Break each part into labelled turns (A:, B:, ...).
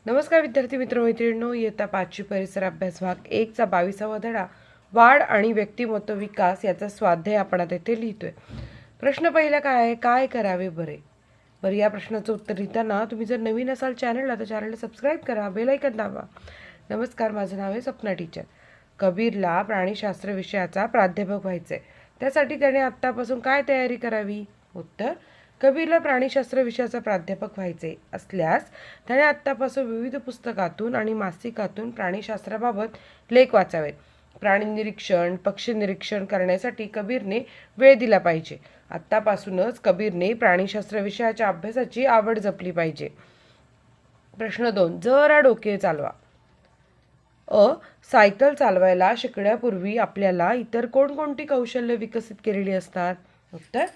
A: नमस्कार विद्यार्थी मित्र मैत्रिणींनो, इयत्ता 5वी परिसर अभ्यास भाग 1चा 22वा धडा वाढ आणि व्यक्तिमत्व विकास याचा स्वाध्याय आपण आता इथे लिहितोय. प्रश्न पहिला काय आहे, काय करावे बरे. बरं, या प्रश्नाचं उत्तर लिहिताना तुम्ही जर नवीन असाल चॅनलला तर चॅनलला सबस्क्राईब करा, बेल आयकॉन दाबा. नमस्कार, माझं नाव आहे सपना टीचर. कबीरला प्राणीशास्त्र विषयाचा प्राध्यापक व्हायचंय, त्यासाठी त्याने आत्तापासून काय तयारी करावी. उत्तर, कबीरला प्राणीशास्त्र विषयाचा प्राध्यापक व्हायचे असल्यास त्याने आत्तापासून विविध पुस्तकातून आणि मासिकातून प्राणीशास्त्राबाबत लेख वाचावेत. प्राणी निरीक्षण, पक्षी निरीक्षण करण्यासाठी कबीरने वेळ दिला पाहिजे. आत्तापासूनच कबीरने प्राणीशास्त्र विषयाच्या अभ्यासाची आवड जपली पाहिजे. प्रश्न 2, जरा डोके चालवा. सायकल चालवायला शिकण्यापूर्वी आपल्याला इतर कोणकोणती कौशल्य विकसित केलेली असतात. उत्तर,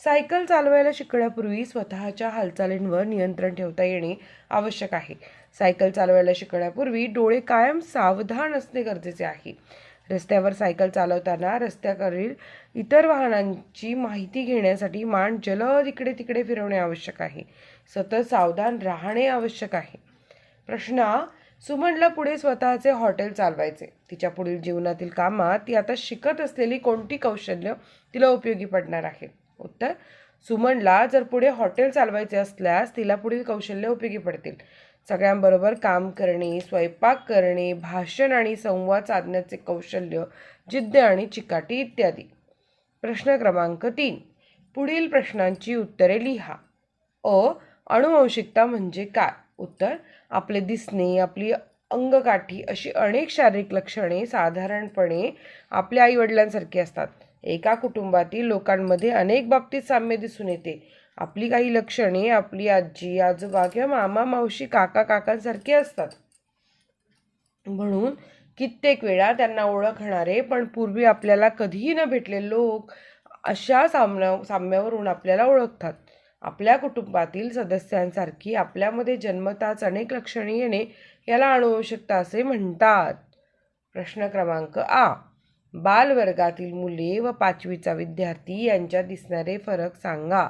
A: सायकल चालवायला शिकण्यापूर्वी स्वतःच्या हालचालींवर नियंत्रण ठेवता येणे आवश्यक आहे. सायकल चालवायला शिकण्यापूर्वी डोळे कायम सावधान असणे गरजेचे आहे. रस्त्यावर सायकल चालवताना रस्त्यावरील इतर वाहनांची माहिती घेण्यासाठी मान जलद इकडे तिकडे फिरवणे आवश्यक आहे. सतत सावधान राहणे आवश्यक आहे. प्रश्न, सुमनला पुढे स्वतःचे हॉटेल चालवायचे. तिच्या पुढील जीवनातील कामात ती आता शिकत असलेली कोणती कौशल्य तिला उपयोगी पडणार आहे. उत्तर, सुमनला जर पुढे हॉटेल चालवायचे असल्यास तिला पुढील कौशल्य उपयोगी पडतील. सगळ्यांबरोबर काम करणे, स्वयंपाक करणे, भाषण आणि संवाद साधण्याचे कौशल्य, जिद्द आणि चिकाटी इत्यादी. प्रश्न क्रमांक 3, पुढील प्रश्नांची उत्तरे लिहा. अनुवंशिकता म्हणजे काय. उत्तर, आपले दिसणे, आपली अंगकाठी अशी अनेक शारीरिक लक्षणे साधारणपणे आपल्या आईवडिलांसारखी असतात. एका कुटुंबातील लोकांमध्ये अनेक बाबतीत साम्य दिसून येते. आपली काही लक्षणे आपली आजी, आजोबा किंवा मामा, मावशी, काका, काकांसारखी असतात. म्हणून कित्येक वेळा त्यांना ओळखणारे पण पूर्वी आपल्याला कधीही न भेटलेले लोक अशा साम्यावरून आपल्याला ओळखतात. आपल्या कुटुंबातील सदस्यांसारखी आपल्यामध्ये जन्मताच अनेक लक्षणे येणे याला अनुवंशिकता असे म्हणतात. प्रश्न क्रमांक बालवर्गातील मुले व 5वीचा विद्यार्थी यांच्यात दिसणारे फरक सांगा.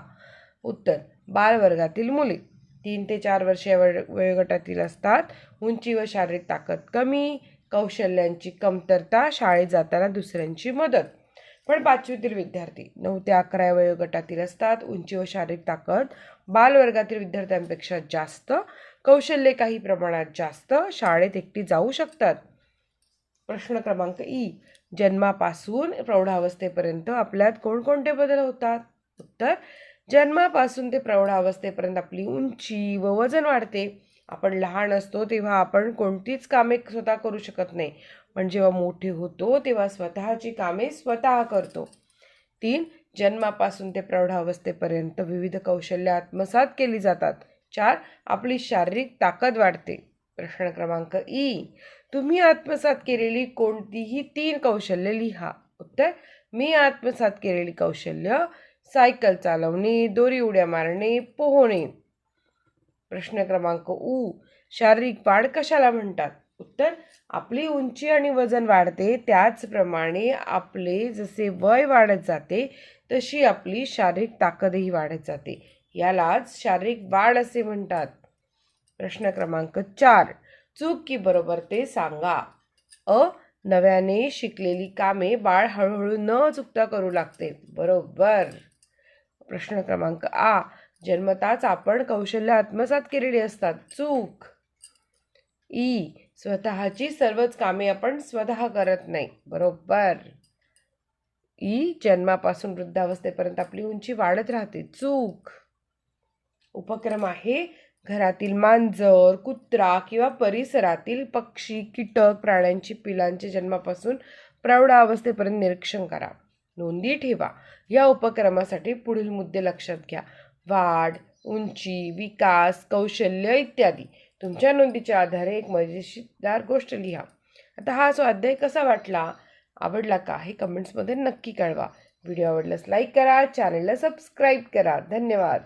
A: उत्तर, बालवर्गातील मुले 3 ते 4 वर्षे वयोगटातील असतात. उंची व शारीरिक ताकद कमी, कौशल्यांची कमतरता, शाळेत जाताना दुसऱ्यांची मदत. पण 5वीतील विद्यार्थी 9 ते 11 वयोगटातील असतात. उंची व शारीरिक ताकद बालवर्गातील विद्यार्थ्यांपेक्षा जास्त, कौशल्ये काही प्रमाणात जास्त, शाळेत एकटी जाऊ शकतात. प्रश्न क्रमांक जन्मापासून प्रौढावस्थेपर्यंत आपल्यात कोणकोणते बदल होतात. उत्तर, जन्मापासून ते प्रौढावस्थेपर्यंत आपली उंची व वजन वाढते. आपण लहान असतो तेव्हा आपण कोणतीच कामे स्वतः करू शकत नाही, पण जेव्हा मोठे होतो तेव्हा स्वतःची कामे स्वतः करतो. 3, जन्मापासून ते प्रौढावस्थेपर्यंत विविध कौशल्य आत्मसात केली जातात. 4, आपली शारीरिक ताकद वाढते. प्रश्न क्रमांक तुम्ही आत्मसात केलेली कोणतीही 3 कौशल्य लिहा. उत्तर, मी आत्मसात केलेली कौशल्य सायकल चालवणे, दोरी उड्या मारणे, पोहणे. प्रश्न क्रमांक शारीरिक वाढ कशाला म्हणतात. उत्तर, आपली उंची आणि वजन वाढते त्याचप्रमाणे आपले जसे वय वाढत जाते तशी आपली शारीरिक ताकदही वाढत जाते. यालाच शारीरिक वाढ असे म्हणतात. प्रश्न क्रमांक 4, चूक की बरोबर ते सांगा. नव्याने शिकलेली कामे बाळ हळूहळू न चुकता करू लागते. बरोबर. प्रश्न क्रमांक जन्मताच आपण कौशल्य आत्मसात केलेली असतात. चूक. स्वतःची सर्वच कामे आपण स्वतः करत नाही. बरोबर. जन्मापासून वृद्धावस्थेपर्यंत आपली उंची वाढत राहते. चूक. उपक्रम आहे, घरातील मांजर, कुत्रा किंवा परिसरातील पक्षी, कीटक, प्राण्यांची पिलांचे जन्मापासून प्रौढावस्थेपर्यंत निरीक्षण करा. नोंदी ठेवा. या उपक्रमासाठी पुढील मुद्दे लक्षात घ्या. वाढ, उंची, विकास, कौशल्य इत्यादी. तुमच्या नोंदीच्या आधारे एक मजेशीर गोष्ट लिहा. आता हा स्वाध्याय कसा वाटला, आवडला का हे कमेंट्समध्ये नक्की कळवा. व्हिडिओ आवडल्यास लाईक करा, चॅनलला सबस्क्राईब करा. धन्यवाद.